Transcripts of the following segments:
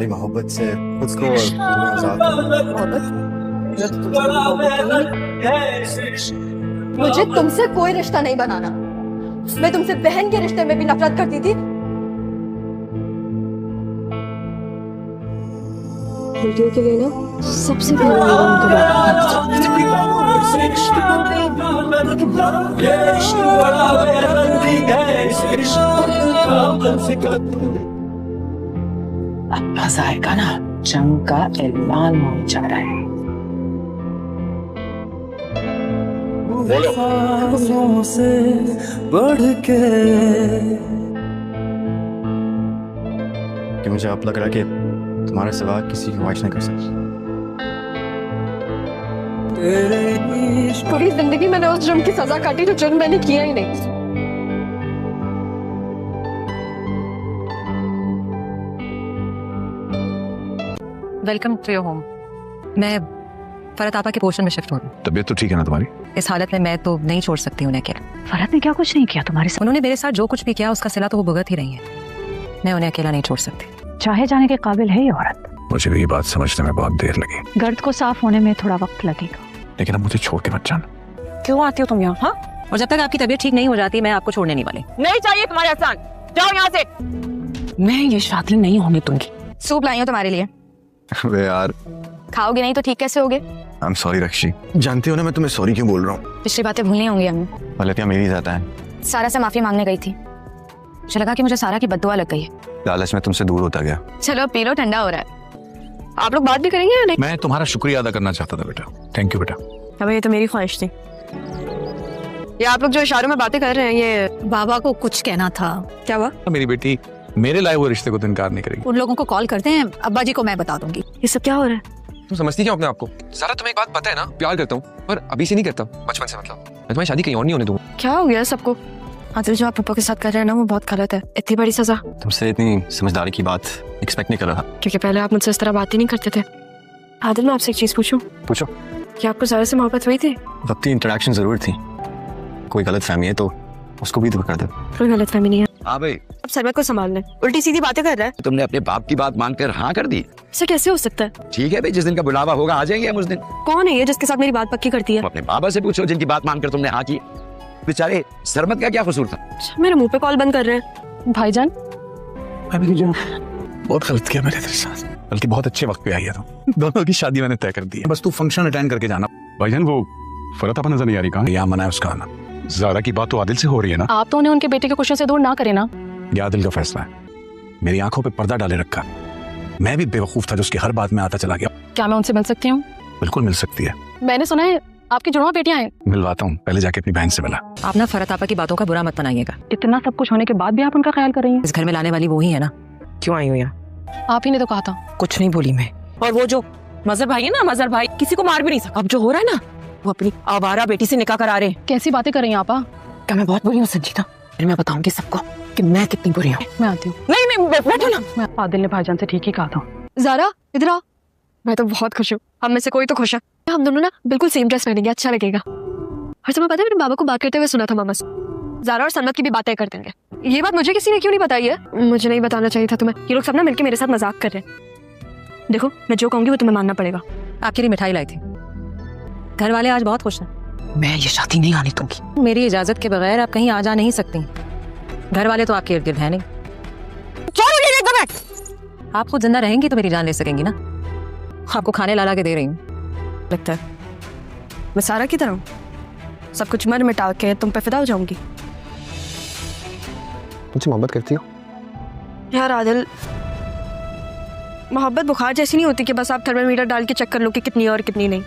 तुम्हारी मोहब्बत से खुद को और तुम्हें आजाद मुझे तुमसे कोई रिश्ता नहीं बनाना। मैं तुमसे बहन के रिश्ते में भी नफरत करती थी। बेटियों के लिए ना सबसे पहले अब मजा आएगा ना, जंग का ऐलान होने जा रहा है। से बढ़ के कि मुझे अब लग रहा है कि तुम्हारे सिवा किसी की ख्वाहिश नहीं कर सकती। पूरी जिंदगी मैंने उस जुर्म की सजा काटी जो जुर्म मैंने किया ही नहीं। Welcome to your home. मैं फरहत आपा के पोर्शन में शिफ्ट हो रही हूँ। तबीयत तो ठीक है ना तुम्हारी? इस हालत में मैं तो नहीं छोड़ सकती उन्हें अकेला। फरहत ने क्या कुछ नहीं किया तुम्हारे साथ? उन्होंने मेरे साथ जो कुछ भी किया उसका सिला तो वो भुगत ही रही है। मैं उन्हें अकेला नहीं छोड़ सकती। चाहे जाने के काबिल है ये औरत। मुझे भी ये बात समझने में बहुत देर लगी। गर्द को साफ होने में थोड़ा वक्त लगेगा। लेकिन अब मुझे छोड़ के मत जाना। क्यों आती हो तुम यहाँ? हाँ, और जब तक आपकी तबीयत ठीक नहीं हो जाती मैं आपको छोड़ने नहीं वाली। नहीं चाहिए तुम्हारे एहसान, जाओ यहाँ से। मैं ये शादी नहीं होने दूंगी। सूप लाई हूँ तुम्हारे लिए, वे यार खाओगे नहीं तो ठीक कैसे होगे? I am sorry Rakshi. जानती हो ना मैं तुम्हें सॉरी क्यों बोल रहा हूँ? पिछली बातें भूलनी होंगी हमें। गलतियाँ मेरी ज्यादा हैं। सारा से माफी मांगने गई थी, मुझे लगा कि मुझे सारा की बद्दुआ लग गई है। लालच में तुमसे दूर होता गया। चलो पी लो, ठंडा हो रहा है। आप लोग बात भी करेंगे या नहीं? मैं तुम्हारा शुक्रिया अदा करना चाहता था बेटा। थैंक यू बेटा। अब ये तो मेरी ख्वाहिश थी। ये आप लोग जो इशारों में बातें कर रहे हैं, ये बाबा को कुछ कहना था। क्या हुआ? मेरी बेटी मेरे लाए हुए रिश्ते को तो इनकार नहीं करेगी। उन लोगों को कॉल करते हैं, अब्बा जी को मैं बता दूंगी। ये सब क्या हो रहा है? तुम समझती क्यों अपने आप को? सारा तुम्हें एक बात पता है ना, प्यार करता हूँ पर अभी से नहीं करता, बचपन से। मतलब मैं तुम्हारी शादी कहीं और नहीं होने दूंगा। क्या हो गया सबको? आदिल जो आप पप्पा के साथ कर रहे हैं ना वो बहुत गलत है। इतनी बड़ी सजा। तुमसे इतनी समझदारी की बात एक्सपेक्ट नहीं कर रहा था। क्योंकि पहले आप मुझसे इस तरह बात ही नहीं करते थे। आदिल मैं आपसे एक चीज पूछूं? पूछो। क्या आपको ज़ारा से मोहब्बत हुई थी? वक्ती इंटरेक्शन जरूर थी। कोई गलत फहमी है तो उसको भी दूर कर दो। कोई गलत फहमी नहीं है। हाँ भाई, अब सरमत को संभाल ले, उल्टी सीधी बातें कर रहा है। तुमने अपने बाप की बात मानकर हाँ कर दी। ऐसा कैसे हो सकता है? ठीक है भाई, जिस दिन का बुलावा होगा आ जाएंगे हम उस दिन। कौन है ये जिसके साथ मेरी बात पक्की करती है? तुम अपने बाबा से पूछो जिनकी बात मानकर तुमने हाँ की। बेचारे सरमत का क्या कसूर था? मेरे मुंह पे कॉल बंद कर रहे हैं। भाईजान बहुत गलत किया मेरे तेरे साथ, बल्कि बहुत अच्छे वक्त पे आई है तुम। दोनों की शादी मैंने तय कर दी है, बस तू फंक्शन अटेंड करके जाना। भाईजान वो फरहत आपा नजर नहीं आ रही कहाँ? यहाँ मना है उसका आना। ज़ारा की बात तो आदिल से हो रही है ना? आप तो उन्हें उनके बेटे के खुशियों से दूर ना करें ना। ये आदिल का फैसला है। मेरी आंखों पे पर्दा डाले रखा। मैं भी बेवकूफ था जो उसकी हर बात में आता चला गया। क्या मैं उनसे मिल सकती हूँ? बिल्कुल मिल सकती है। मैंने सुना है आपकी जुड़वा बेटियां हैं। मिलवाता हूँ, पहले जाके अपनी बहन से मिला। आप ना फरहत आपा की बातों का बुरा मत बनाइएगा। इतना सब कुछ होने के बाद भी आप उनका ख्याल कर रही हैं। इस घर में लाने वाली वो ही है ना। क्यों आई हो यहाँ? आप ही ने तो कहा था। कुछ नहीं बोली मैं। और वो जो मजहर भाई है ना, मजहर भाई किसी को मार भी नहीं सकता। अब जो हो रहा है ना, वो अपनी आवारा बेटी से निकाह करा रहे हैं। कैसी बातें कर रही हैं आपा? क्या मैं बहुत बुरी हूँ संजीता? फिर मैं बताऊंगी सबको कि मैं कितनी बुरी हूँ। मैं आती हूँ। नहीं बैठो ना। मैं आदिल ने भाईजान से ठीक ही कहा था। ज़ारा इधर आओ। मैं तो बहुत खुश हूँ, हम में से कोई तो खुश है। हम दोनों ना बिल्कुल सेम ड्रेस पहनेंगे, अच्छा लगेगा। और तुम्हें पता है मैंने बाबा को बात करते हुए सुना था मामा से, ज़ारा और सनत की भी बातें करते हैं। ये बात मुझे किसी ने क्यों नहीं बताई है? मुझे नहीं बताना चाहिए था तुम्हें। ये लोग सब ना मिलकर मेरे साथ मजाक कर रहे हैं। देखो मैं जो कहूंगी वो तुम्हें मानना पड़ेगा। आपके लिए मिठाई लाई थी। घर वाले आज बहुत खुश हैं। मैं ये शादी नहीं आने दूंगी। मेरी इजाजत के बगैर आप कहीं आ जा नहीं सकती। घर वाले तो आपके इर्द गिर्द है नहीं। आप खुद जिंदा रहेंगी तो मेरी जान ले सकेंगी ना। आपको खाने ला के दे रही हूँ। लगता है मैं सारा की तरह हूँ, सब कुछ मर मिटा के तुम पे फिदा हो जाऊंगी। मुझे मोहब्बत करती हो? यार आदिल, मोहब्बत बुखार जैसी नहीं होती कि बस आप थर्मामीटर डाल के चेक कर लो कि कितनी और कितनी नहीं।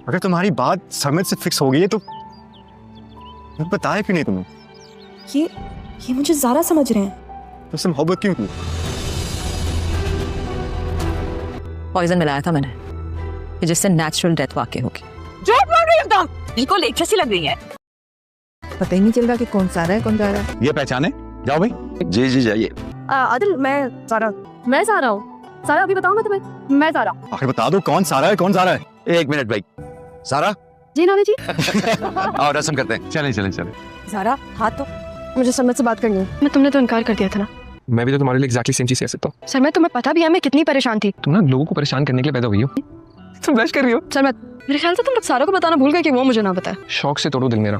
अगर तुम्हारी बात समझ से फिक्स हो गई है तो बताया क्यों नहीं तुम्हें? ये मुझे ज़ारा समझ रहे हैं। तुमसे मोहब्बत क्यों की? पॉइजन मिलाया था मैंने कि जिससे नेचुरल डेथ वाकई होगी। झूठ बोल रही हो तुम। बिल्कुल लेक्चर सी लग रही है। पता ही नहीं चल रहा कि कौन सा रहा है कौन जा रहा है। ये पहचाने? जाओ भाई। जी जी जाइए। आदिल मैं ज़ारा हूँ। सारा अभी बताऊँ मैं तुम्हें? मैं ज़ारा। आखिर बता दो कौन सारा है, कौन जा रहा है? एक मिनट भाई। सारा जी नानी जी। और रस्म करते हैं। चले चले चले। ज़ारा हाथ तो मुझे समझ से बात करनी है। मैं तुमने तो इनकार कर दिया था ना, मैं भी तो तुम्हारे लिए एग्जैक्टली सेम चीज कह सकता हूँ। सर मैं तुम्हें पता भी है मैं कितनी परेशान थी। तुम ना लोगों को परेशान करने के लिए पैदा हुई हो। तुम ब्लश कर रही हो। सर मैं मेरे ख्याल से तुम सारा को बताना भूल गए कि वो मुझे ना बताए। शौक से तोड़ो दिल मेरा।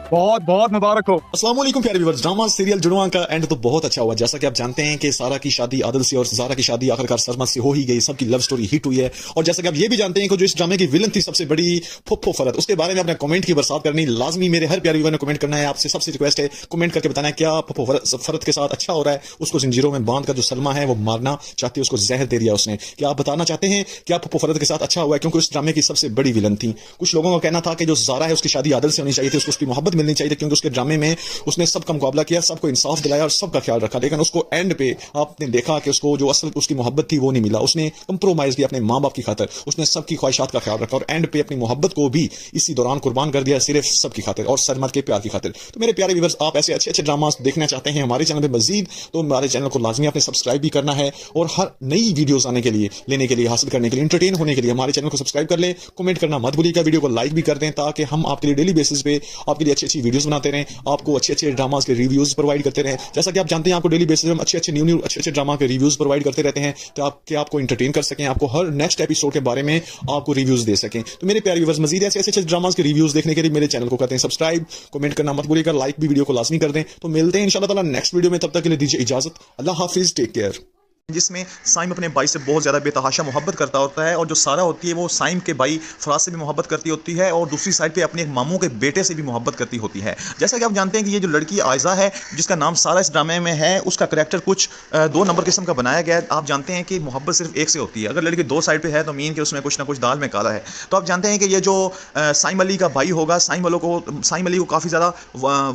बहुत बहुत मुबारक हो। अस्सलाम वालेकुम प्यारे व्यूअर्स। ड्रामा सीरियल जुड़वां का एंड तो बहुत अच्छा हुआ। जैसा कि आप जानते हैं कि सारा की शादी आदिल से और ज़ारा की शादी आखिरकार सरमद से हो ही गई। सबकी लव स्टोरी हिट हुई है। और जैसा कि आप ये भी जानते हैं कि जो इस ड्रामे की विलन थी सबसे बड़ी फुप्पो फरत, उसके बारे में अपने कमेंट की बरसात करनी लाजमी। मेरे हर प्यारे व्यूअर ने कमेंट करना है। आपसे सबसे रिक्वेस्ट है कमेंट करके बताना है क्या फुप्पो फरत के साथ अच्छा हो रहा है। उसको जंजीरों में बांध कर जो सलमा है वो मारना चाहती है, उसको जहर दे दिया उसने। क्या आप बताना चाहते हैं क्या फुप्पो फरत के साथ अच्छा हुआ है, क्योंकि उस ड्रामे की सबसे बड़ी विलन थी। कुछ लोगों का कहना था कि जो ज़ारा है उसकी शादी आदिल से होनी चाहिए थी, उसको उसकी मोहब्बत मिलनी चाहिए, क्योंकि उसके ड्रामे में उसने सबका मुकाबला किया, सबको इंसाफ दिलाया और सबका ख्याल रखा। लेकिन उसको एंड पे आपने देखा कि उसको जो असल उसकी मोहब्बत थी वो नहीं मिला। उसने कंप्रोमाइज किया अपने माँ बाप की खातिर, उसने सबकी ख्वाहिशात का ख्याल रखा और एंड पे अपनी मोहब्बत को भी इसी दौरान कुर्बान कर दिया, सिर्फ सबकी खातिर और सरमद के प्यार की खातिर। तो मेरे प्यारे व्यूअर्स, आप ऐसे अच्छे अच्छे ड्रामास देखना चाहते हैं हमारे चैनल पे मजीद, तो हमारे चैनल को लाजमी आपने सब्सक्राइब भी करना है और हर नई वीडियोस आने के लिए, लेने के लिए, हासिल करने के लिए, एंटरटेन होने के लिए हमारे चैनल को सब्सक्राइब कर ले। कमेंट करना मत भूलिएगा, वीडियो को लाइक भी कर दें, ताकि हम आपके लिए डेली बेसिस पे आपके लिए अच्छी अच्छी वीडियोस बनाते रहें, आपको अच्छे अच्छे ड्रामास के रिव्यूज प्रोवाइड करते रहें। जैसा कि आप जानते हैं आपको डेली बेसिस पे हम अच्छे अच्छे ड्रामा के रिव्यूज प्रोवाइड करते रहते हैं, तो आपको एंटरटेन कर सकें, आपको हर नेक्स्ट एपिसोड के बारे में आपको रिव्यूज दे सकें। तो मेरे प्यारे व्यूअर्स, मजीद ऐसे अच्छे ड्रामास के रिव्यूज देखने के लिए मेरे चैनल को करते हैं सब्सक्राइब, कमेंट करना मत भूलिएगा, लाइक भी वीडियो को लाजमी कर दें। तो मिलते हैं इंशाल्लाह ताला नेक्स्ट वीडियो में, तब तक के लिए दीजिए इजाजत। अल्लाह हाफिज, टेक केयर। जिसमें साइम अपने भाई से बहुत ज़्यादा बेतहाशा मोहब्बत करता होता है और जो सारा होती है वो साइम के भाई फराज से भी मोहब्बत करती होती है और दूसरी साइड पे अपने एक मामू के बेटे से भी मोहब्बत करती होती है। जैसा कि आप जानते हैं कि ये जो लड़की आयजा है जिसका नाम सारा इस ड्रामे में है, उसका करैक्टर कुछ 2 नंबर किस्म का बनाया गया है। आप जानते हैं कि मोहब्बत सिर्फ एक से होती है, अगर लड़की 2 साइड पर है तो मीन कि उसमें कुछ ना कुछ दाल में काला है। तो आप जानते हैं कि ये जो साइम अली का भाई होगा, साइम अली को काफ़ी ज़्यादा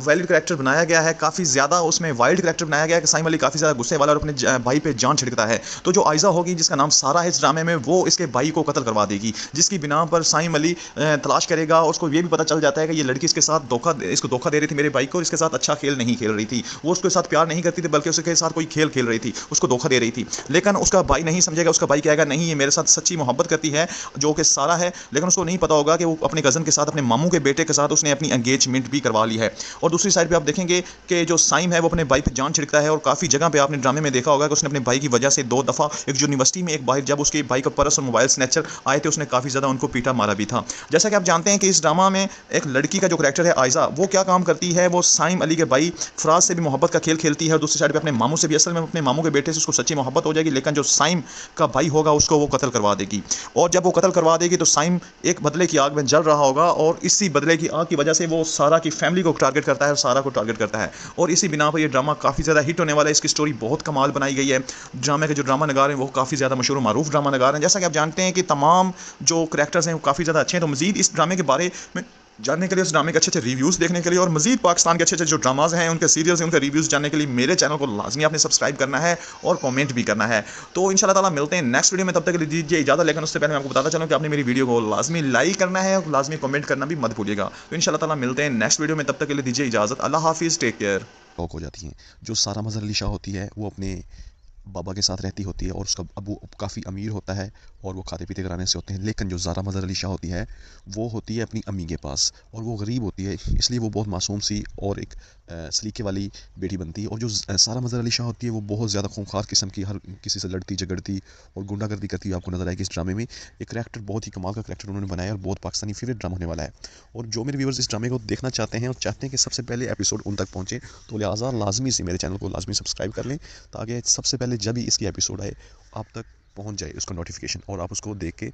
वैलिड करैक्टर बनाया गया है, काफ़ी ज़्यादा उसमें वाइल्ड करैक्टर बनाया गया है कि साइम अली काफ़ी ज़्यादा गुस्से वाला और अपने भाई पे जान छिड़कता है। तो जो आयजा होगी जिसका नाम सारा है इस ड्रामे में, वो इसके भाई को कत्ल करवा देगी, जिसकी बिना पर साइम अली तलाश करेगा। उसको ये भी पता चल जाता है कि ये लड़की इसके साथ इसको धोखा दे रही थी मेरे भाई को, इसके साथ अच्छा खेल नहीं खेल रही थी, वो उसके साथ प्यार नहीं करती थी बल्कि उसके साथ कोई खेल खेल रही थी, उसको धोखा दे रही थी। लेकिन उसका भाई नहीं समझेगा, उसका भाई कहेगा नहीं ये मेरे साथ सच्ची मोहब्बत करती है जो कि सारा है। लेकिन उसको नहीं पता होगा कि वो अपने कज़न के साथ, अपने मामू के बेटे के साथ उसने अपनी एंगेजमेंट भी करवा ली है। और दूसरी साइड पर आप देखेंगे कि जो साइम है वो अपने भाई पर जान छिड़कता है और काफ़ी जगह पर आपने ड्रामे में देखा होगा कि उसने अपने भाई की वजह से 2 दफ़ा एक यूनिवर्सिटी में एक बार जब उसके भाई का पर्स और मोबाइल स्नैचर आए थे उसने काफ़ी ज़्यादा उनको पीटा मारा भी था। जैसा कि आप जानते हैं कि इस ड्रामा में एक लड़की का जो करैक्टर है आयजा, वो क्या काम करती है, वो साइम अली के भाई फराज से भी मोहब्बत का खेल खेलती है और दूसरी साइड पे अपने मामू से भी, असल में अपने मामू के बेटे से उसको सच्ची मोहब्बत हो जाएगी। लेकिन जो साइम का भाई होगा उसको वो कत्ल करवा देगी और जब वो कत्ल करवा देगी तो साइम एक बदले की आग में जल रहा होगा और इसी बदले की आग की वजह से वो सारा की फैमिली को टारगेट करता है और सारा को टारगेट करता है और इसी बिना पर यह ड्रामा काफ़ी ज़्यादा हिट होने वाला है। इसकी स्टोरी बहुत कमाल बनाई गई है। ड्रामे के जो ड्रामा नगार हैं वो काफ़ी ज़्यादा मशहूर मारूफ ड्रामा नगार हैं। जैसा कि आप जानते हैं कि तमाम जो करैक्टर्स हैं वो काफ़ी ज़्यादा अच्छे हैं। तो मज़ीद इस ड्रामे के बारे में जानने के लिए, उस ड्रामे के अच्छे अच्छे रिव्यूज़ देखने के लिए और मज़ीद पाकिस्तान के अच्छे अच्छे जो ड्रामाज हैं उनके सीरियल्स हैं उनके रिव्यूज़ जानने के लिए मेरे चैनल को लाजमी आपने सब्सक्राइब करना है और कमेंट भी करना है। तो इंशाल्लाह ताला मिलते हैं नेक्स्ट वीडियो में, तब तक के लिए दीजिए इजाज़त। लेकिन उससे पहले मैं आपको बताता चलूँ कि आपने मेरी वीडियो को लाजमी लाइक करना है और लाजमी कमेंट करना भी मत भूलिएगा। तो इंशाल्लाह ताला मिलते हैं नेक्स्ट वीडियो में, तब तक के लिए दीजिए इजाज़त। अल्लाह हाफिज़, टेक केयर। हो जाती हैं। जो सारा मज़हर अली शाह होती है वो अपने बाबा के साथ रहती होती है और उसका अबू काफ़ी अमीर होता है और वो खाते पीते घराने से होते हैं। लेकिन जो ज़ारा मज़हर अली शाह होती है वो होती है अपनी अम्मी के पास और वो गरीब होती है, इसलिए वो बहुत मासूम सी और एक सलीके वाली बेटी बनती है। और जो सारा मज़हर अली शाह होती है वो बहुत ज़्यादा खूंखार किस्म की, हर किसी से लड़ती झगड़ती और गुंडागर्दी करती हुई आपको नजर आएगी इस ड्रामे में। एक करैक्टर बहुत ही कमाल का करैक्टर उन्होंने बनाया और बहुत पाकिस्तानी फेवरेट ड्रामा होने वाला है। और जो मेरे व्यूअर्स इस ड्रामे को देखना चाहते हैं और चाहते हैं कि सबसे पहले एपिसोड उन तक पहुँचे, तो लिहाजा लाजमी से मेरे चैनल को लाजमी सब्सक्राइब कर लें, ताकि सबसे पहले जब भी इसकी एपिसोड आए आप तक पहुंच जाए उसका नोटिफिकेशन और आप उसको देख के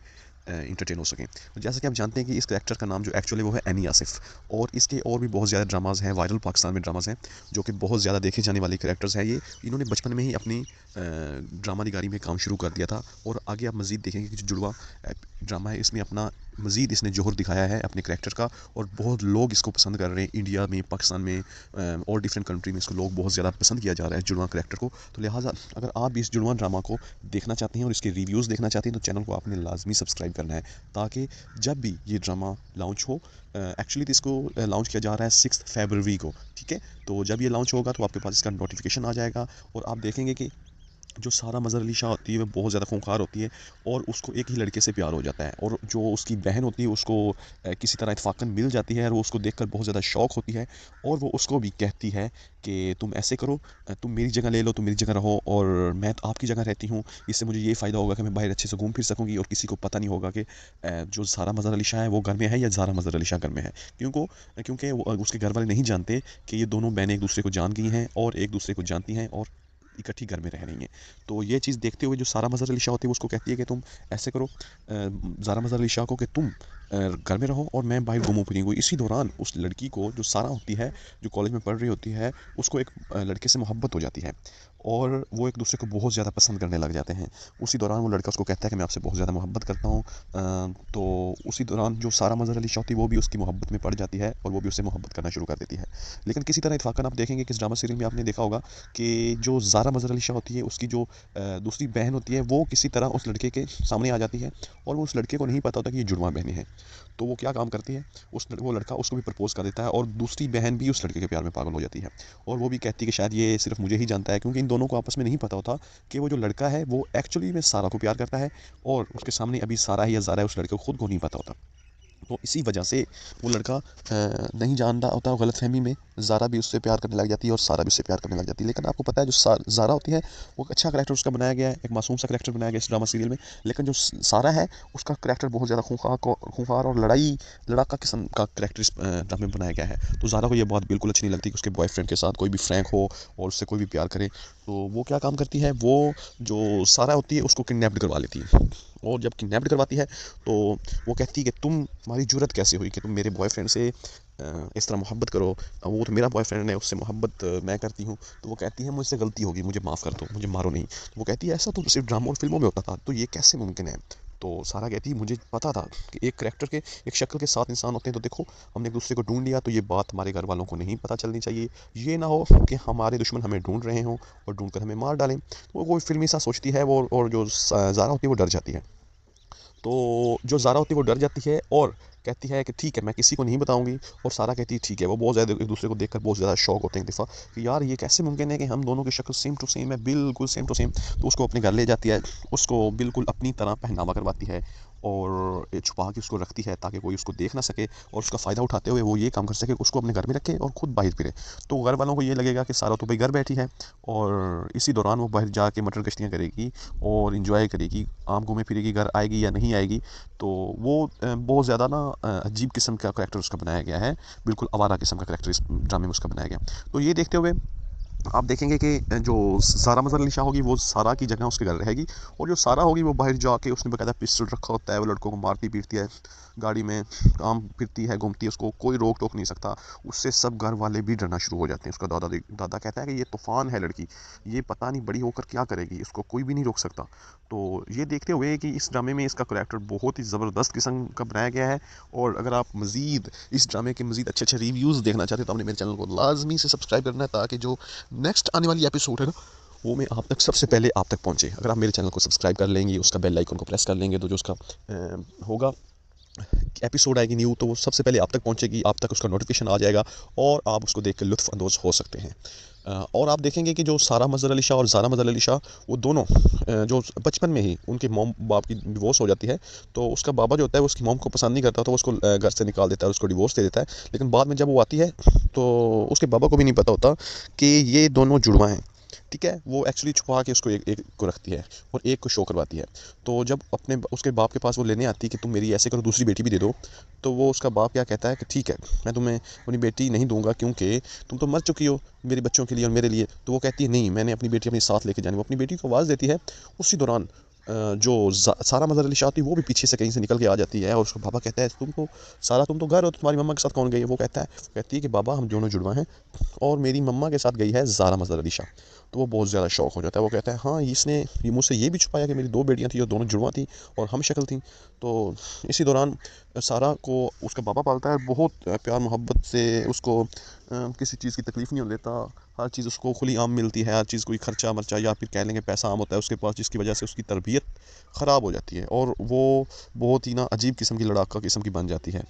इंटरटेन हो सकें। जैसा कि आप जानते हैं कि इस करैक्टर का नाम जो एक्चुअली वो है एनी आसिफ, और इसके और भी बहुत ज़्यादा ड्रामाज हैं, वायरल पाकिस्तान में ड्रामाज हैं जो कि बहुत ज़्यादा देखे जाने वाले करैक्टर्स हैं। ये इन्होंने बचपन में ही अपनी ड्रामा निगारी में काम शुरू कर दिया था और आगे आप मज़ीद देखेंगे कि जो जुड़वा ड्रामा है इसमें अपना मज़ीद इसने जोहर दिखाया है अपने करैक्टर का और बहुत लोग इसको पसंद कर रहे हैं। इंडिया में, पाकिस्तान में और डिफरेंट कंट्री में इसको लोग बहुत ज़्यादा पसंद किया जा रहा है जुड़वा करैक्टर को। तो लिहाजा अगर आप भी इस जुड़वा ड्रामा को देखना चाहते हैं और इसके रिव्यूज़ देखना चाहते हैं तो चैनल को आपने लाजमी सब्सक्राइब करना है, ताकि जब भी ये ड्रामा लॉन्च हो, एक्चुअली इसको लॉन्च किया जा रहा है 6 फरवरी को, ठीक है। तो जब ये लॉन्च होगा तो आपके पास इसका नोटिफिकेशन आ जाएगा और आप देखेंगे कि जो सारा मज़हर अली शाह होती है वो बहुत ज़्यादा खूंखार होती है और उसको एक ही लड़के से प्यार हो जाता है, और जो उसकी बहन होती है उसको किसी तरह इत्फाकन मिल जाती है और वो उसको देखकर बहुत ज़्यादा शौक होती है, और वो उसको भी कहती है कि तुम ऐसे करो, तुम मेरी जगह ले लो, तुम मेरी जगह रहो और मैं तो आपकी जगह रहती हूँ, इससे मुझे ये फ़ायदा होगा कि मैं बाहर अच्छे से घूम फिर सकूँगी और किसी को पता नहीं होगा कि जो सारा मज़हर अली शाह है वो घर में है या ज़ारा मज़हर अली शाह घर में है, क्योंकि उसके घर वाले नहीं जानते कि ये दोनों बहनें एक दूसरे को जान गई हैं और एक दूसरे को जानती हैं और इकट्ठी घर में रह रही हैं। तो ये चीज़ देखते हुए जो सारा मज़हर अली शाह होती है उसको कहती है कि तुम ऐसे करो, ज़ारा मज़हर अली शाह को, कि तुम घर में रहो और मैं बाहर घूमूँ फिरूँ। इसी दौरान उस लड़की को, जो सारा होती है, जो कॉलेज में पढ़ रही होती है, उसको एक लड़के से मोहब्बत हो जाती है और वो एक दूसरे को बहुत ज़्यादा पसंद करने लग जाते हैं। उसी दौरान वो लड़का उसको कहता है कि मैं आपसे बहुत ज़्यादा मोहब्बत करता हूँ। तो उसी दौरान जो सारा मज़हर अली शाह होती है वो भी उसकी मोहब्बत में पड़ जाती है और वो भी उससे मोहब्बत करना शुरू कर देती है। लेकिन किसी तरह इत्फाकन आप देखेंगे कि इस ड्रामा सीरियल में आपने देखा होगा कि जो ज़ारा मज़हर अली शाह होती है उसकी जो दूसरी बहन होती है वो किसी तरह उस लड़के के सामने आ जाती है और वो उस लड़के को नहीं पता होता कि ये जुड़वा बहनें हैं। तो वो क्या काम करती है, वो लड़का उसको भी प्रपोज़ कर देता है और दूसरी बहन भी उस लड़के के प्यार में पागल हो जाती है और वो भी कहती है कि शायद ये सिर्फ मुझे ही जानता है, क्योंकि इन दोनों को आपस में नहीं पता होता कि वो जो लड़का है वो एक्चुअली में सारा को प्यार करता है और उसके सामने अभी सारा है या ज़ारा है उस लड़के को खुद को नहीं पता होता। तो इसी वजह से वो लड़का नहीं जानता होता, गलतफहमी में ज़ारा भी उससे प्यार करने लग जाती है और सारा भी उससे प्यार करने लग जाती है। लेकिन आपको पता है जो ज़ारा होती है वो एक अच्छा करैक्टर उसका बनाया गया है, एक मासूम सा करैक्टर बनाया गया इस ड्रामा सीरियल में। लेकिन जो सारा है उसका करैक्टर बहुत ज़्यादा खूंखार और लड़ाका किस्म का करैक्टर इस ड्रामे में बनाया गया है। तो ज़ारा को ये बात बिल्कुल अच्छी नहीं लगती कि उसके बॉयफ्रेंड के साथ कोई भी फ्रैंक हो और उससे कोई भी प्यार करे। तो वो क्या काम करती है, वो जो सारा होती है उसको किडनैप करवा लेती है और जब किडनैप करवाती है तो वो कहती है कि तुम्हारी जुर्रत कैसे हुई कि तुम मेरे बॉयफ्रेंड से इस तरह मोहब्बत करो, वो तो मेरा बॉयफ्रेंड है, उससे मोहब्बत मैं करती हूँ। तो वो कहती है मुझसे गलती होगी, मुझे माफ़ कर दो, मुझे मारो नहीं। तो वो कहती है ऐसा तो सिर्फ ड्रामा और फिल्मों में होता था, तो ये कैसे मुमकिन है। तो सारा कहती है मुझे पता था कि एक करैक्टर के, एक शक्ल के 7 इंसान होते हैं, तो देखो हमने एक दूसरे को ढूंढ लिया, तो ये बात हमारे घर वालों को नहीं पता चलनी चाहिए, ये ना हो कि हमारे दुश्मन हमें ढूंढ रहे हों और ढूंढ कर हमें मार डालें। तो वो फिल्मी सा सोचती है वो, और जो ज़ारा होती है वो डर जाती है। तो जो ज़ारा होती है वो डर जाती है और कहती है कि ठीक है मैं किसी को नहीं बताऊंगी, और सारा कहती है ठीक है। वो बहुत ज़्यादा एक दूसरे को देखकर बहुत ज़्यादा शौक होते हैं एक दफ़ा कि यार ये कैसे मुमकिन है कि हम दोनों की शक्ल सेम टू सेम है, बिल्कुल सेम टू सेम। तो उसको अपने घर ले जाती है, उसको बिल्कुल अपनी तरह पहनावा करवाती है और छुपा के उसको रखती है ताकि कोई उसको देख ना सके, और उसका फ़ायदा उठाते हुए वो ये काम कर सके कि उसको अपने घर में रखे और ख़ुद बाहर फिरे। तो घर वालों को ये लगेगा कि सारा तो भाई घर बैठी है और इसी दौरान वो बाहर जाके मटर गश्तियाँ करेगी और इंजॉय करेगी, आम घूमे फिरेगी, घर आएगी या नहीं आएगी। तो वो बहुत ज़्यादा ना अजीब किस्म का करैक्टर उसका बनाया गया है, बिल्कुल आवारा किस्म का करैक्टर इस ड्रामे में उसका बनाया गया। तो ये देखते हुए आप देखेंगे कि जो ज़ारा मज़हर अली शाह होगी वो सारा की जगह उसके घर रहेगी, और जो सारा होगी वो बाहर जाके, उसने बाकायदा पिस्टल रखा होता है, वो लड़कों को मारती पीटती है, गाड़ी में काम फिरती है, घूमती है, उसको कोई रोक टोक नहीं सकता। उससे सब घर वाले भी डरना शुरू हो जाते हैं। उसका दादा कहता है कि ये तूफ़ान है लड़की, ये पता नहीं बड़ी होकर क्या करेगी, इसको कोई भी नहीं रोक सकता। तो ये देखते हुए कि इस ड्रामे में इसका करैक्टर बहुत ही ज़बरदस्त किस्म का बनाया गया है। और अगर आप मज़ीद इस ड्रामे के मज़ीद अच्छे अच्छे रिव्यूज़ देखना चाहते हैं तो आपने मेरे चैनल को लाजमी से सब्सक्राइब करना है, ताकि जो नेक्स्ट आने वाली एपिसोड है ना वो मैं आप तक सबसे पहले आप तक पहुंचे। अगर आप मेरे चैनल को सब्सक्राइब कर लेंगे, उसका बेल आइकन को प्रेस कर लेंगे, तो जो उसका एपिसोड आएगी न्यू तो वो सबसे पहले आप तक पहुंचेगी, आप तक उसका नोटिफिकेशन आ जाएगा और आप उसको देख कर लुत्फ़ अंदोज़ हो सकते हैं। और आप देखेंगे कि जो सारा मज़हर अली शाह और ज़ारा मज़हर अली शाह वो दोनों जो बचपन में ही उनके मॉम बाप की डिवोर्स हो जाती है, तो उसका बाबा जो होता है वो उसकी मॉम को पसंद नहीं करता, तो वो उसको घर से निकाल देता है, उसको डिवोर्स दे देता है। लेकिन बाद में जब वो आती है तो उसके बाबा को भी नहीं पता होता कि ये दोनों जुड़वा हैं, ठीक है। वो एक्चुअली छुपा के उसको एक को रखती है और एक को शो करवाती है। तो जब उसके बाप के पास वो लेने आती है कि तुम मेरी ऐसे करो, दूसरी बेटी भी दे दो, तो वो उसका बाप क्या कहता है कि ठीक है मैं तुम्हें अपनी बेटी नहीं दूंगा क्योंकि तुम तो मर चुकी हो मेरे बच्चों के लिए और मेरे लिए। तो वो कहती है नहीं, मैंने अपनी बेटी अपने साथ लेके जानी। वो अपनी बेटी को आवाज़ देती है, उसी दौरान जो सारा मज़हर अली शाह थी वो भी पीछे से कहीं से निकल के आ जाती है और उसका बाबा कहता है तुम तो घर हो, तुम्हारी मम्मा के साथ कौन गई है। वो कहती है कि बाबा हम दोनों जुड़वा हैं और मेरी मम्मा के साथ गई है ज़ारा मज़हर अली शाह। तो वो बहुत ज़्यादा शौक हो जाता है, वो कहता है हाँ इसने ये मुझसे ये भी छुपाया कि मेरी 2 बेटियां थी जो दोनों जुड़वा थी और हम शक्ल थी। तो इसी दौरान सारा को उसका बाबा पालता है, बहुत प्यार मोहब्बत से उसको किसी चीज़ की तकलीफ़ नहीं होने देता, हर चीज़ उसको खुली आम मिलती है, हर चीज़ कोई खर्चा मर्चा या फिर कह लेंगे पैसा आम होता है उसके पास, जिसकी वजह से उसकी तरबियत ख़राब हो जाती है और वो बहुत ही ना अजीब किस्म की लड़ाका किस्म की बन जाती है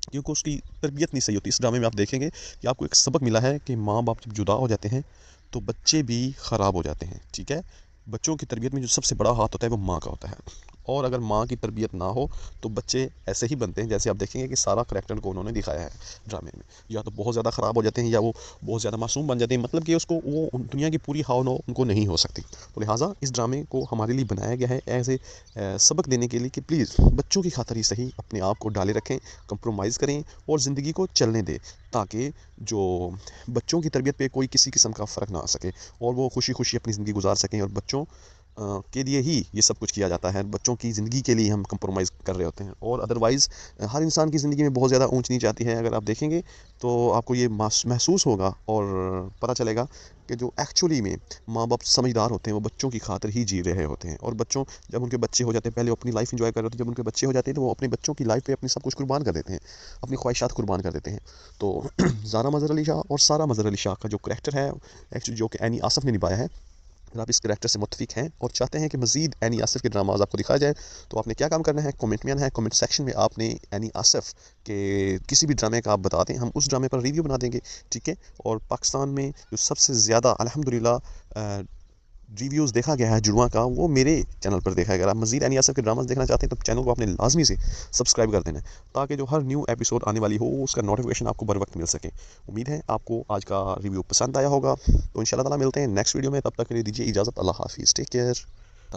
क्योंकि उसकी तरबियत नहीं सही होती। इस ड्रामे में आप देखेंगे कि आपको एक सबक मिला है कि माँ बाप जब जुदा हो जाते हैं तो बच्चे भी ख़राब हो जाते हैं, ठीक है। बच्चों की तरबियत में जो सबसे बड़ा हाथ होता है वो माँ का होता है, और अगर माँ की तरबियत ना हो तो बच्चे ऐसे ही बनते हैं जैसे आप देखेंगे कि सारा करैक्टर को उन्होंने दिखाया है ड्रामे में, या तो बहुत ज़्यादा ख़राब हो जाते हैं या वो बहुत ज़्यादा मासूम बन जाते हैं, मतलब कि उसको वो दुनिया की पूरी हाव नो उनको नहीं हो सकती। तो लिहाजा इस ड्रामे को हमारे लिए बनाया गया है एज ए सबक देने के लिए कि प्लीज़ बच्चों की खातिर ही सही अपने आप को डाले रखें, कंप्रोमाइज़ करें और ज़िंदगी को चलने दें, ताकि जो बच्चों की तरबियत पे कोई किसी किस्म का फ़र्क ना आ सके और वो खुशी खुशी अपनी ज़िंदगी गुजार सकें। और बच्चों के लिए ही ये सब कुछ किया जाता है, बच्चों की ज़िंदगी के लिए हम कंप्रोमाइज़ कर रहे होते हैं। और अदरवाइज़ हर इंसान की ज़िंदगी में बहुत ज़्यादा ऊंच नीच आती है, अगर आप देखेंगे तो आपको ये महसूस होगा और पता चलेगा कि जो एक्चुअली में माँ बाप समझदार होते हैं वो बच्चों की खातिर ही जी रहे होते हैं। और बच्चों जब उनके बच्चे हो जाते हैं, पहले वो अपनी लाइफ एंजॉय कर रहे होते हैं, जब उनके बच्चे हो जाते हैं तो वो अपने बच्चों की लाइफ पे अपनी सब कुछ कुर्बान कर देते हैं, अपनी ख्वाहिशात कुर्बान कर देते हैं। तो ज़ारा मज़हर अली शाह और सारा मज़हर अली शाह का जो करैक्टर है एक्चुअली जो कि एनी आसफ़ ने निभाया है, अगर आप इस करैक्टर से मुत्तफ़िक हैं और चाहते हैं कि मज़ीद एनी आसिफ के ड्रामाज आपको दिखाया जाए, तो आपने क्या काम करना है, कमेंट में आना है। कमेंट सेक्शन में आपने एनी आसिफ के किसी भी ड्रामे का आप बता दें, हम उस ड्रामे पर रिव्यू बना देंगे, ठीक है। और पाकिस्तान में जो सबसे ज़्यादा अल्हम्दुलिल्लाह रिव्यूज़ देखा गया है जुड़वा का, वो मेरे चैनल पर देखा है। अगर आप मज़ीद एनी आसिफ के ड्रामाज देखना चाहते हैं तो चैनल को आपने लाजमी से सब्सक्राइब कर देना है, ताकि जो हर न्यू एपिसोड आने वाली हो उसका नोटिफिकेशन आपको बर वक्त मिल सके। उम्मीद है आपको आज का रिव्यू पसंद आया होगा, तो इंशाल्लाह ताला मिलते हैं नेक्स्ट वीडियो में। तब तक के लिए दीजिए इजाज़त, अल्लाह हाफिज़, टेक केयर।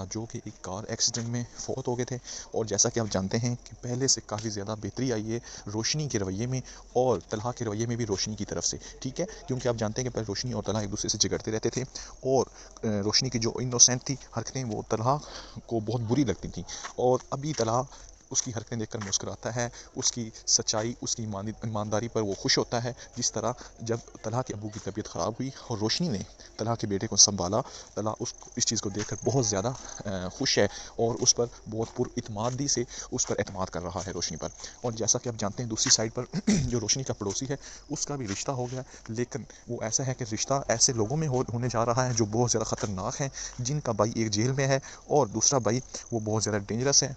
जो कि एक कार एक्सीडेंट में फ़ौत हो गए थे, और जैसा कि आप जानते हैं कि पहले से काफ़ी ज़्यादा बेहतरी आई है रोशनी के रवैये में और तलहा के रवैये में भी रोशनी की तरफ से, ठीक है। क्योंकि आप जानते हैं कि पहले रोशनी और तलहा एक दूसरे से झगड़ते रहते थे, और रोशनी की जो इनोसेंट थी हरकतें वो तलहा को बहुत बुरी लगती थी, और अभी तलहा उसकी हरकतें देखकर मुस्कुराता है, उसकी सच्चाई, उसकी ईमानदारी पर वो खुश होता है। जिस तरह जब तलहा के अबू की तबीयत ख़राब हुई और रोशनी ने तलहा के बेटे को संभाला, तलहा इस चीज़ को देखकर बहुत ज़्यादा खुश है और उस पर बहुत पुरइत्मादी से उस पर एतमाद कर रहा है रोशनी पर। और जैसा कि आप जानते हैं दूसरी साइड पर जो रोशनी का पड़ोसी है उसका भी रिश्ता हो गया, लेकिन वो ऐसा है कि रिश्ता ऐसे लोगों में होने जा रहा है जो बहुत ज़्यादा ख़तरनाक हैं, जिनका भाई एक जेल में है और दूसरा भाई वो बहुत ज़्यादा डेंजरस है।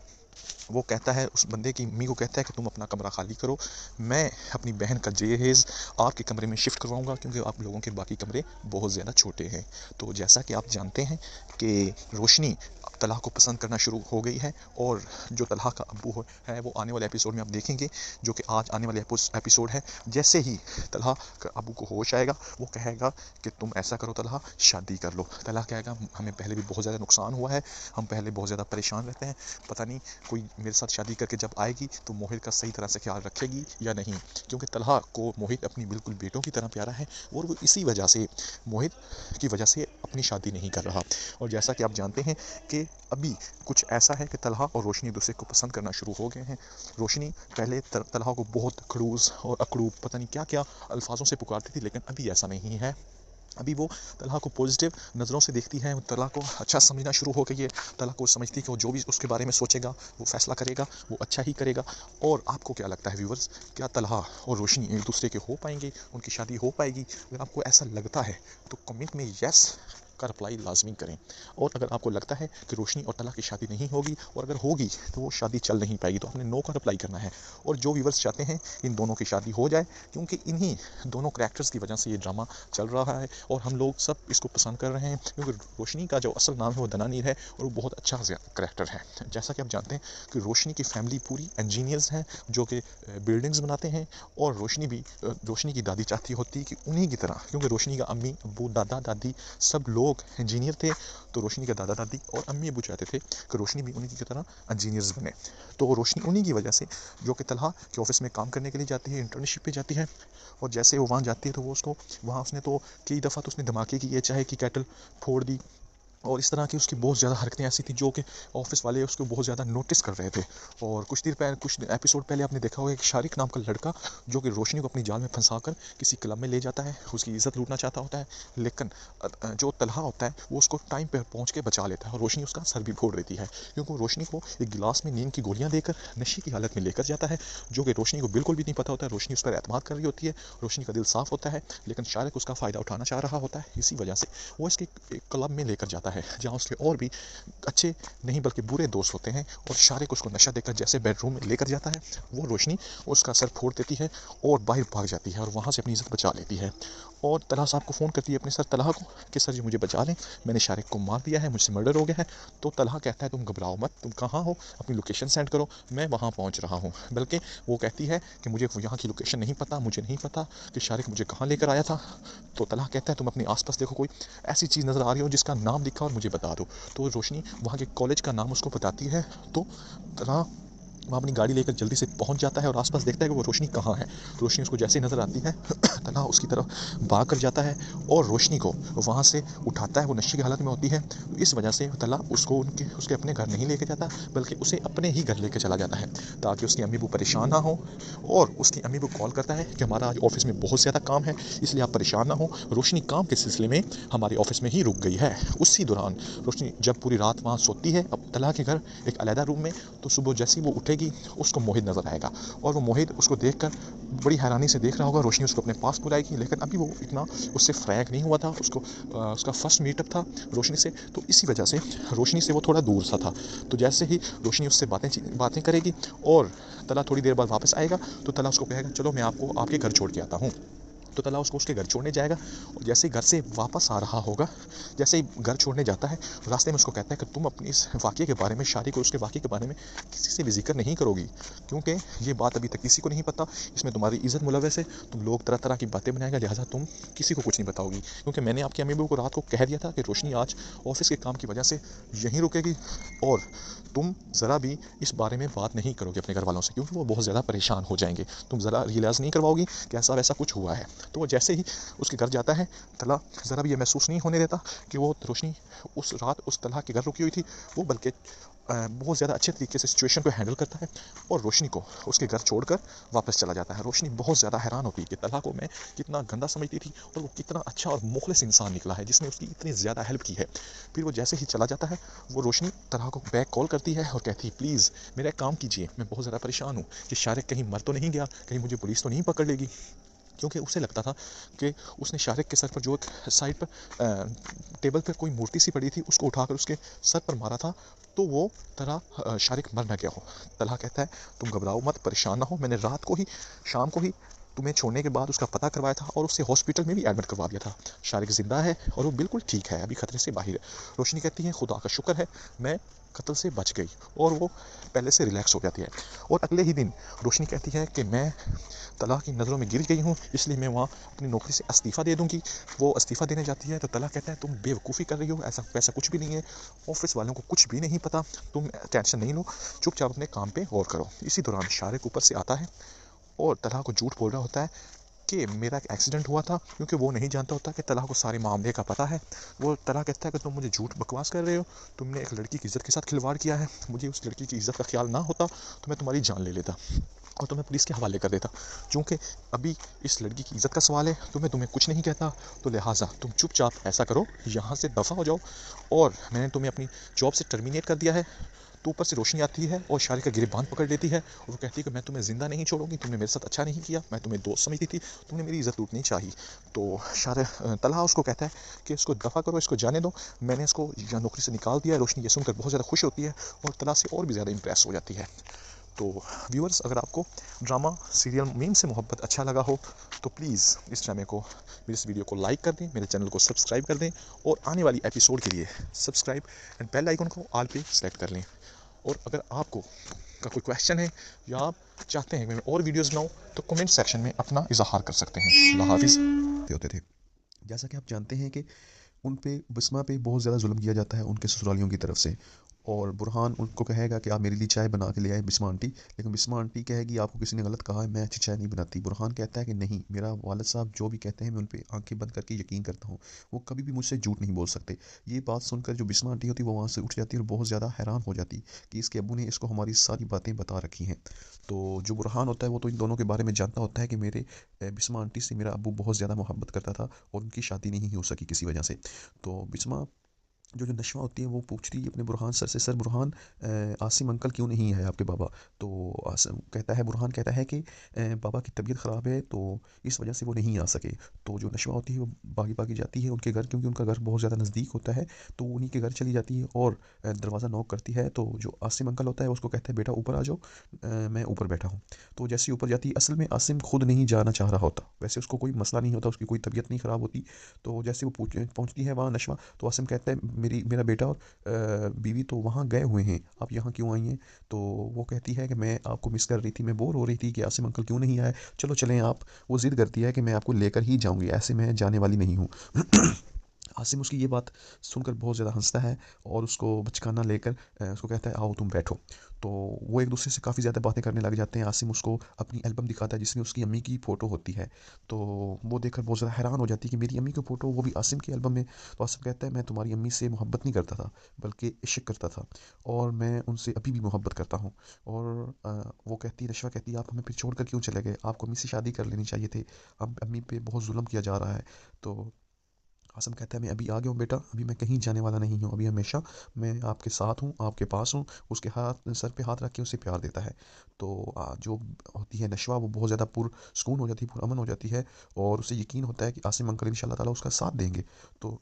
वो कहता है, उस बंदे की अम्मी को कहता है कि तुम अपना कमरा खाली करो, मैं अपनी बहन का जहेज़ आपके कमरे में शिफ्ट करवाऊंगा, क्योंकि आप लोगों के बाकी कमरे बहुत ज़्यादा छोटे हैं। तो जैसा कि आप जानते हैं कि रोशनी तलहा को पसंद करना शुरू हो गई है, और जो तलहा का अब्बू है वो आने वाले एपिसोड में आप देखेंगे, जो कि आज आने वाले एपिसोड है। जैसे ही तलहा का अब्बू को होश आएगा वो कहेगा कि तुम ऐसा करो तलहा, शादी कर लो। तलहा कहेगा हमें पहले भी बहुत ज़्यादा नुकसान हुआ है, हम पहले बहुत ज़्यादा परेशान रहते हैं, पता नहीं कोई मेरे साथ शादी करके जब आएगी तो मोहित का सही तरह से ख्याल रखेगी या नहीं, क्योंकि तलहा को मोहित अपनी बिल्कुल बेटों की तरह प्यारा है, और वो इसी वजह से मोहित की वजह से अपनी शादी नहीं कर रहा। और जैसा कि आप जानते हैं कि अभी कुछ ऐसा है कि तलहा और रोशनी एक दूसरे को पसंद करना शुरू हो गए हैं। रोशनी पहले तलहा को बहुत खड़ूस और अकड़ूब पता नहीं क्या क्या अल्फाजों से पुकारती थी, लेकिन अभी ऐसा नहीं है। अभी वो तलहा को पॉजिटिव नज़रों से देखती है, तलहा को अच्छा समझना शुरू हो गई है। तलहा को समझती है कि वो जो भी उसके बारे में सोचेगा वो फैसला करेगा वो अच्छा ही करेगा। और आपको क्या लगता है व्यूवर्स, क्या तलहा और रोशनी एक दूसरे के हो पाएंगे, उनकी शादी हो पाएगी? अगर आपको ऐसा लगता है तो कमेंट में यस का रिप्लाई लाजमी करें। और अगर आपको लगता है कि रोशनी और तलहा की शादी नहीं होगी, और अगर होगी तो वो शादी चल नहीं पाएगी, तो आपने नो का रिप्लाई करना है। और जो व्यूवर्स चाहते हैं इन दोनों की शादी हो जाए, क्योंकि इन्हीं दोनों करैक्टर्स की वजह से ये ड्रामा चल रहा है और हम लोग सब इसको पसंद कर रहे हैं, क्योंकि रोशनी का जो असल नाम है वो दनानीर है और वो बहुत अच्छा करैक्टर है। जैसा कि आप जानते हैं कि रोशनी की फैमिली पूरी इंजीनियर्स हैं जो कि बिल्डिंग्स बनाते हैं, और रोशनी की दादी चाहती होती कि उन्हीं की तरह, क्योंकि रोशनी का अम्मी अब्बू दादा दादी सब लोग इंजीनियर थे, तो रोशनी के दादा दादी और अम्मी अब्बू चाहते थे कि रोशनी भी उन्हीं की तरह इंजीनियर्स बने। तो रोशनी उन्हीं की वजह से जो कि तलहा के ऑफिस में काम करने के लिए जाती है, इंटर्नशिप पे जाती है, और जैसे वो वहाँ जाती है तो वो उसको वहाँ उसने तो कई दफ़ा तो उसने धमाके किए, चाहे कि कैटल फोड़ दी, और इस तरह की उसकी बहुत ज़्यादा हरकतें ऐसी थी जो कि ऑफिस वाले उसको बहुत ज़्यादा नोटिस कर रहे थे। और कुछ एपिसोड पहले आपने देखा होगा एक शारिक नाम का लड़का जो कि रोशनी को अपनी जाल में फंसाकर किसी क्लब में ले जाता है, उसकी इज़्ज़त लूटना चाहता होता है, लेकिन जो तलहा होता है वो उसको टाइम पर पहुँच के बचा लेता है, और रोशनी उसका सर भी फोड़ देती है, क्योंकि रोशनी को एक गिलास में नींद की गोलियाँ देकर नशे की हालत में लेकर जाता है, जो कि रोशनी को बिल्कुल भी नहीं पता होता है। रोशनी उस पर एतमाद कर रही होती है, रोशनी का दिल साफ़ होता है, लेकिन शारिक उसका फ़ायदा उठाना चाह रहा होता है, इसी वजह से वो इसके क्लब में लेकर जाता है। है, जहाँ उसके और भी अच्छे नहीं बल्कि बुरे दोस्त होते हैं। और शारिक उसको नशा देकर जैसे बेडरूम में लेकर जाता है, वो रोशनी उसका सर फोड़ देती है और बाहर भाग जाती है और वहाँ से अपनी इज्जत बचा लेती है। और तलहा साहब को फ़ोन करती है अपने सर तलहा को कि सर जी मुझे बचा लें, मैंने शारिक को मार दिया है, मुझसे मर्डर हो गया है। तो तलहा कहता है तुम घबराओ मत, तुम कहाँ हो, अपनी लोकेशन सेंड करो, मैं वहाँ पहुँच रहा हूँ। बल्कि वो कहती है कि मुझे यहाँ की लोकेशन नहीं पता, मुझे नहीं पता कि शारिक मुझे कहाँ लेकर आया था। तो तलहा कहता है तुम अपने आसपास देखो, कोई ऐसी चीज़ नज़र आ रही हो जिसका नाम लिखा और मुझे बता दो। तो रोशनी वहाँ के कॉलेज का नाम उसको बताती है। तो तलहा वहाँ अपनी गाड़ी लेकर जल्दी से पहुँच जाता है और आसपास देखता है कि वो रोशनी कहाँ है। रोशनी उसको जैसे ही नज़र आती है तलहा उसकी तरफ भाग कर जाता है और रोशनी को वहाँ से उठाता है। वो नशे की हालत में होती है, तो इस वजह से तलहा उसको उसके अपने घर नहीं लेके जाता, बल्कि उसे अपने ही घर लेके चला जाता है ताकि उसकी अम्मी वो परेशान ना हो। और उसकी अम्मी वो कॉल करता है कि हमारा आज ऑफिस में बहुत ज़्यादा काम है, इसलिए आप परेशान ना हो। रोशनी काम के सिलसिले में हमारे ऑफिस में ही रुक गई है। उसी दौरान रोशनी जब पूरी रात वहाँ सोती है अब तलहा के घर एक अलहदा रूम में, तो सुबह जैसे ही वो उठेगी उसको मोहित नज़र आएगा और वो मोहित उसको देखकर बड़ी हैरानी से देख रहा होगा। रोशनी उसको अपने पास बुलाएगी, लेकिन अभी वो इतना उससे फ्रैंक नहीं हुआ था, उसको उसका फर्स्ट मीटअप था रोशनी से, तो इसी वजह से रोशनी से वो थोड़ा दूर सा था। तो जैसे ही रोशनी उससे बातें करेगी और तलहा थोड़ी देर बाद वापस आएगा, तो तलहा उसको कहेगा चलो मैं आपको आपके घर छोड़ के आता हूँ। तो तलहा उसको उसके घर छोड़ने जाएगा और जैसे ही घर से वापस आ रहा होगा, जैसे ही घर छोड़ने जाता है, रास्ते में उसको कहता है कि तुम अपनी इस वाक़े के बारे में, शारिक और उसके वाक़े के बारे में किसी से भी जिक्र नहीं करोगी, क्योंकि ये बात अभी तक किसी को नहीं पता, इसमें तुम्हारी इज़्ज़त मुलव्वस है, तुम लोग तरह तरह की बातें बनाएगा, लिहाजा तुम किसी को कुछ नहीं बताओगी। क्योंकि मैंने आपकी अम्मी को रात को कह दिया था कि रोशनी आज ऑफिस के काम की वजह से यहीं रुकेगी और तुम ज़रा भी इस बारे में बात नहीं करोगे अपने घर वालों से, क्योंकि वो बहुत ज़्यादा परेशान हो जाएंगे, तुम ज़रा रियलाइज़ नहीं करवाओगी कि ऐसा वैसा कुछ हुआ है। तो वो जैसे ही उसके घर जाता है, तलहा ज़रा भी ये महसूस नहीं होने देता कि वो रोशनी उस रात उस तलहा के घर रुकी हुई थी, वो बल्कि बहुत ज़्यादा अच्छे तरीके से सिचुएशन को हैंडल करता है और रोशनी को उसके घर छोड़कर वापस चला जाता है। रोशनी बहुत ज़्यादा हैरान होती है कि तलहा को मैं कितना गंदा समझती थी और वो कितना अच्छा और मुखलिस इंसान निकला है जिसने उसकी इतनी ज़्यादा हेल्प की है। फिर वो जैसे ही चला जाता है, वो रोशनी तलहा को बैक कॉल करती है और कहती है प्लीज़ मेरा एक काम कीजिए, मैं बहुत ज़्यादा परेशान हूँ कि शारिक कहीं मर तो नहीं गया, कहीं मुझे पुलिस तो नहीं पकड़ लेगी। क्योंकि उसे लगता था कि उसने शारिक के सर पर जो एक साइड पर टेबल पर कोई मूर्ति सी पड़ी थी उसको उठाकर उसके सर पर मारा था, तो वो तरह शारिक मर न गया हो। तलहा कहता है तुम घबराओ मत, परेशान ना हो, मैंने रात को ही शाम को ही तुम्हें छोड़ने के बाद उसका पता करवाया था और उससे हॉस्पिटल में भी एडमिट करवा दिया था। शारिक ज़िंदा है और वो बिल्कुल ठीक है, अभी खतरे से बाहर है। रोशनी कहती है खुदा का शुक्र है मैं कत्ल से बच गई, और वो पहले से रिलैक्स हो जाती है। और अगले ही दिन रोशनी कहती है कि मैं तलहा की नज़रों में गिर गई हूँ, इसलिए मैं वहाँ अपनी नौकरी से इस्तीफ़ा दे दूँगी। वो इस्तीफ़ा देने जाती है तो तलहा कहता है तुम बेवकूफ़ी कर रही हो, ऐसा वैसा कुछ भी नहीं है, ऑफिस वालों को कुछ भी नहीं पता, तुम टेंशन नहीं लो, चुपचाप अपने काम पे गौर करो। इसी दौरान शारिक ऊपर से आता है और तलहा को झूठ बोल रहा होता है कि मेरा एक एक्सीडेंट हुआ था, क्योंकि वो नहीं जानता होता कि तलहा को सारे मामले का पता है। वो तलहा कहता है कि तुम मुझे झूठ बकवास कर रहे हो, तुमने एक लड़की की इज़्ज़त के साथ खिलवाड़ किया है, मुझे उस लड़की की इज़्ज़त का ख्याल ना होता तो मैं तुम्हारी जान ले लेता और तुम्हें पुलिस के हवाले कर देता। चूँकि अभी इस लड़की की इज़्ज़त का सवाल है तो मैं तुम्हें कुछ नहीं कहता, तो लिहाजा तुम चुपचाप ऐसा करो, यहाँ से दफ़ा हो जाओ, और मैंने तुम्हें अपनी जॉब से टर्मिनेट कर दिया है। तो ऊपर से रोशनी आती है और शारिक का गिरबान पकड़ लेती है और वो कहती है कि मैं तुम्हें ज़िंदा नहीं छोड़ूंगी, तुमने मेरे साथ अच्छा नहीं किया, मैं तुम्हें दोस्त समझती थी, तुमने मेरी इज़्ज़त लूटनी चाहिए। तो तलहा उसको कहता है कि इसको दफ़ा करो, इसको जाने दो, मैंने इसको नौकरी से निकाल दिया है। रोशनी ये सुनकर बहुत ज़्यादा खुश होती है और तलहा से और भी ज़्यादा इंप्रेस हो जाती है। तो व्यूअर्स, अगर आपको ड्रामा सीरियल मीम से मोहब्बत अच्छा लगा हो तो प्लीज़ इस ड्रामे को, मेरे इस वीडियो को लाइक कर दें, मेरे चैनल को सब्सक्राइब कर दें और आने वाली एपिसोड के लिए सब्सक्राइब एंड बेल आइकन को ऑल पे सेलेक्ट कर लें। और अगर आपको का कोई क्वेश्चन है या आप चाहते हैं कि मैं और वीडियोस बनाऊं तो कमेंट सेक्शन में अपना इजहार कर सकते हैं। अल्लाह हाफिज़। होते थे, जैसा कि आप जानते हैं कि उन पे बिस्मा पे बहुत ज़्यादा जुल्म किया जाता है उनके ससुरालियों की तरफ से, और बुरहान उनको कहेगा कि आप मेरे लिए चाय बना के ले आए बिस्मा आंटी, लेकिन बिस्मा आंटी कहेगी आपको किसी ने गलत कहा है, मैं अच्छी चाय नहीं बनाती। बुरहान कहता है कि नहीं, मेरा वालिद साहब जो भी कहते हैं मैं उन पे आंखें बंद करके यकीन करता हूँ, वो कभी भी मुझसे झूठ नहीं बोल सकते। ये बात सुनकर जो बिस्मा आंटी होती है वो वहाँ से उठ जाती है और बहुत ज़्यादा हैरान हो जाती कि इसके अब्बू ने इसको हमारी सारी बातें बता रखी हैं। तो जो बुरहान होता है वो तो इन दोनों के बारे में जानता होता है कि मेरे बिस्मा आंटी से मेरा अब्बू बहुत ज़्यादा मोहब्बत करता था और उनकी शादी नहीं हो सकी किसी वजह से। तो बिस्मा जो नशवा होती है वो पूछती है अपने बुरहान सर से, सर बुरहान आसिम अंकल क्यों नहीं है आपके बाबा? तो आसिम कहता है, बुरहान कहता है कि बाबा की तबीयत ख़राब है तो इस वजह से वो नहीं आ सके। तो जो नशवा होती है वो भागी भागी जाती है उनके घर, क्योंकि उनका घर बहुत ज़्यादा नज़दीक होता है, तो उन्हीं के घर चली जाती है और दरवाज़ा नॉक करती है। तो जो आसिम अंकल होता है उसको कहता है बेटा ऊपर आ जाओ, मैं ऊपर बैठा हूँ। तो जैसे ही ऊपर जाती है, असल में आसिम खुद नहीं जाना चाह रहा होता, वैसे उसको कोई मसला नहीं होता, उसकी कोई तबीयत नहीं ख़राब होती। तो जैसे वो पहुँचती है वहाँ नशवा, तो आसिम कहता है मेरा बेटा और बीवी तो वहाँ गए हुए हैं, आप यहाँ क्यों आई हैं? तो वो कहती है कि मैं आपको मिस कर रही थी, मैं बोर हो रही थी कि आसिम अंकल क्यों नहीं आए, चलो चलें आप। वो ज़िद करती है कि मैं आपको लेकर ही जाऊँगी, ऐसे मैं जाने वाली नहीं हूँ। आसिम उसकी ये बात सुनकर बहुत ज़्यादा हंसता है और उसको बचकाना लेकर उसको कहता है आओ तुम बैठो। तो वो एक दूसरे से काफ़ी ज़्यादा बातें करने लग जाते हैं। आसिम उसको अपनी एल्बम दिखाता है जिसमें उसकी अम्मी की फ़ोटो होती है। तो वो देखकर बहुत ज़्यादा हैरान हो जाती है कि मेरी अम्मी की फ़ोटो, वो भी आसिम की एल्बम में। तो आसिम कहता है मैं तुम्हारी अम्मी से मोहब्बत नहीं करता था बल्कि इश्क करता था, और मैं उनसे अभी भी मोहब्बत करता हूँ। और वो कहती, नशवा कहती है आप हमें फिर छोड़ कर क्यों चले गए, आपको अम्मी से शादी कर लेनी चाहिए थी, अब अम्मी पे बहुत जुल्म किया जा रहा है। तो आसिम कहता है मैं अभी आ गया हूँ बेटा, अभी मैं कहीं जाने वाला नहीं हूँ, अभी हमेशा मैं आपके साथ हूँ, आपके पास हूँ। उसके हाथ सर पे हाथ रख के उसे प्यार देता है। तो जो होती है नशवा वो बहुत ज़्यादा पुरसुकून हो जाती है, पुरअमन हो जाती है, और उसे यकीन होता है कि आसिम अंकल इंशाल्लाह ताला उसका साथ देंगे। तो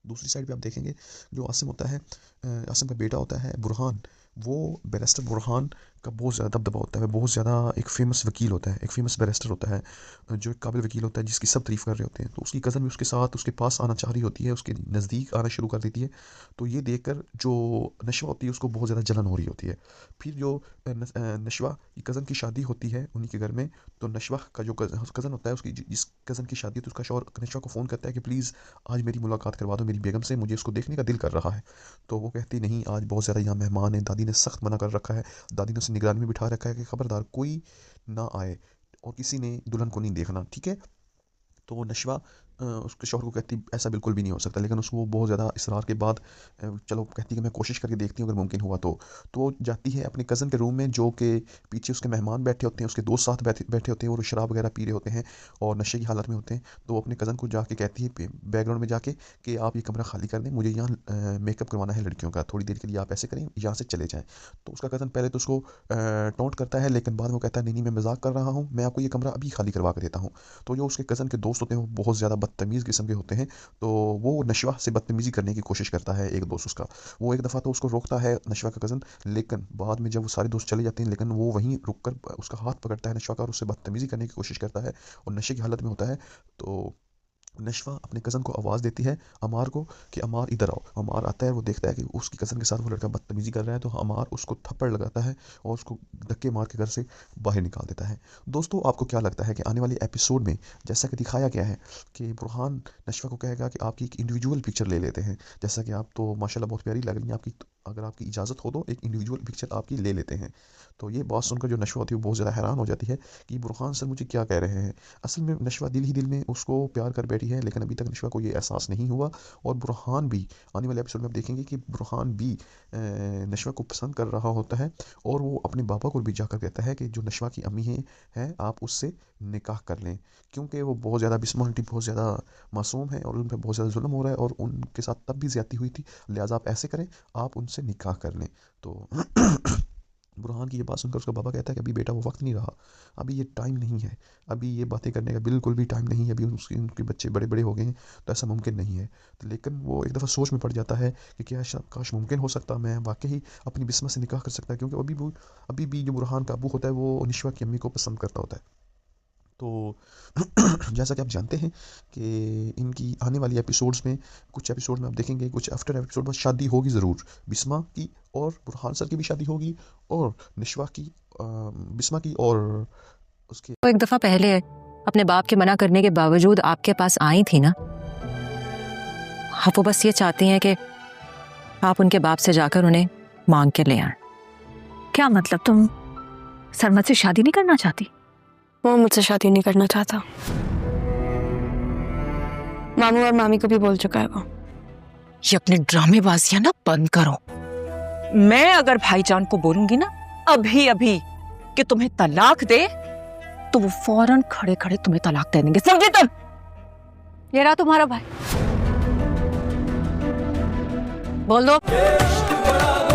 दूसरी साइड पे आप देखेंगे जो आसिम होता है, आसिम का बेटा होता है बुरहान, वो बैरिस्टर बुरहान का बहुत ज़्यादा दबदबा होता है, बहुत ज़्यादा एक फ़ेमस वकील होता है, एक फ़ेमस बैरिस्टर होता है, जो एक काबिल वकील होता है जिसकी सब तारीफ़ कर रहे होते हैं। तो उसकी कज़न भी उसके साथ उसके पास आना चाह रही होती है, उसके नज़दीक आना शुरू कर देती है। तो ये देखकर जो नशवा होती है उसको बहुत ज़्यादा जलन हो रही होती है। फिर जो नशवा की कज़न की शादी होती है उन्हीं के घर में, तो नशवा का जो कज़न होता है उसकी जिस कज़न की शादी होती है उसका शौहर नशवा को फ़ोन करता है कि प्लीज़ आज मेरी मुलाकात करवा दो मेरी बेगम से, मुझे उसको देखने का दिल कर रहा है। तो वो कहती नहीं, आज बहुत ज़्यादा यहाँ मेहमान हैं, दादी ने सख्त मना कर रखा है, दादी ने उसे निगरानी में बिठा रखा है कि खबरदार कोई ना आए और किसी ने दुल्हन को नहीं देखना, ठीक है? तो वो नशवा उसके शौहर को कहती ऐसा बिल्कुल भी नहीं हो सकता, लेकिन उसको बहुत ज़्यादा इसरार के बाद चलो कहती कि मैं कोशिश करके देखती हूँ अगर मुमकिन हुआ तो वो जाती है अपने कज़न के रूम में, जो कि पीछे उसके मेहमान बैठे होते हैं, उसके दोस्त साथ बैठे होते हैं और शराब वगैरह पी रहे होते हैं और नशे की हालत में होते हैं। तो वो अपने कज़न को जाके कहती है बैकग्राउंड में जाके कि आप ये कमरा खाली कर दें, मुझे यहाँ मेकअप करवाना है लड़कियों का, थोड़ी देर के लिए आप ऐसे करें, यहाँ से चले जाएँ। तो उसका कज़न पहले तो उसको टोंट करता है, लेकिन बाद में कहता है नहीं नहीं मैं मजाक कर रहा हूँ, मैं आपको ये कमरा अभी खाली करवा कर देता हूँ। तो जो उसके कज़न के दोस्त होते हैं वो बहुत ज़्यादा बदतमीज़ किस्म के होते हैं, तो वो नशवा से बदतमीज़ी करने की कोशिश करता है। एक दोस्त उसका, वो एक दफ़ा तो उसको रोकता है नशवा का कज़न, लेकिन बाद में जब वो सारे दोस्त चले जाते हैं लेकिन वो वहीं रुक कर उसका हाथ पकड़ता है नशवा का और उससे बदतमीज़ी करने की कोशिश करता है और नशे की हालत में होता है। तो नशवा अपने कज़न को आवाज़ देती है अमार को कि अमार इधर आओ। अमार आता है, वो देखता है कि उसकी कज़न के साथ वो लड़का बदतमीज़ी कर रहा है, तो अमार उसको थप्पड़ लगाता है और उसको धक्के मार के घर से बाहर निकाल देता है। दोस्तों आपको क्या लगता है कि आने वाले एपिसोड में जैसा कि दिखाया गया है कि बुरहान नशवा को कहेगा कि आपकी एक इंडिविजुअल पिक्चर ले लेते हैं, जैसा कि आप तो माशाल्लाह बहुत प्यारी लग रही हैं, आपकी अगर आपकी इजाज़त हो तो एक इंडिविजुअल पिक्चर आपकी ले लेते हैं। तो ये बात सुनकर जो नशवा होती है वो बहुत ज़्यादा हैरान हो जाती है कि बुरहान सर मुझे क्या कह रहे हैं। असल में नशवा दिल ही दिल में उसको प्यार कर बैठी है, लेकिन अभी तक नशवा को ये एहसास नहीं हुआ। और बुरहान भी आने वाले एपिसोड में आप देखेंगे कि बुरहान भी नशवा को पसंद कर रहा होता है और वो अपने बाबा को भी जाकर कहता है कि जो नशवा की अम्मी है आप उससे निकाह कर लें, क्योंकि वो बहुत ज़्यादा बिस्मा आंटी बहुत ज़्यादा मासूम है और उन पर बहुत ज़्यादा जुल्म हो रहा है और उनके साथ तब भी ज़्यादती हुई थी, लिहाजा आप ऐसे करें, आप उनसे निकाह कर लें। तो बुरहान की ये बात सुनकर उसका बाबा कहता है कि अभी बेटा वो वक्त नहीं रहा, अभी ये टाइम नहीं है, अभी ये बातें करने का बिल्कुल भी टाइम नहीं है, अभी उनके बच्चे बड़े बड़े हो गए हैं तो ऐसा मुमकिन नहीं है। तो लेकिन वो एक दफ़ा सोच में पड़ जाता है कि क्या काश मुमकिन हो सकता, मैं वाकई अपनी बिस्मा से निकाह कर सकता, क्योंकि अभी भी जो बुरहान का अबू होता है वो नशवा की अम्मी को पसंद करता होता है। तो जैसा कि आप जानते हैं कि इनकी आने वाली एपिसोड्स में कुछ एपिसोड में आप देखेंगे, कुछ आफ्टर एपिसोड में शादी होगी ज़रूर, बिस्मा की और बुरहान सर की भी शादी होगी और नशवा की बिस्मा की और उसके तो एक दफ़ा पहले अपने बाप के मना करने के बावजूद आपके पास आई थी ना, हाँ वो बस ये चाहती हैं कि आप उनके बाप से जाकर उन्हें मांग के ले आए। क्या मतलब, तुम सरमत से शादी नहीं करना चाहती? वो मुझसे शादी नहीं करना चाहता, मामू और मामी को भी बोल चुका है वो। ये अपने ड्रामेबाजियां ना बंद करो। मैं अगर भाईजान को बोलूंगी ना अभी अभी कि तुम्हें तलाक दे, तो वो फौरन खड़े खड़े तुम्हें तलाक दे देंगे, समझे तुम? ये रहा तुम्हारा भाई। बोल दो।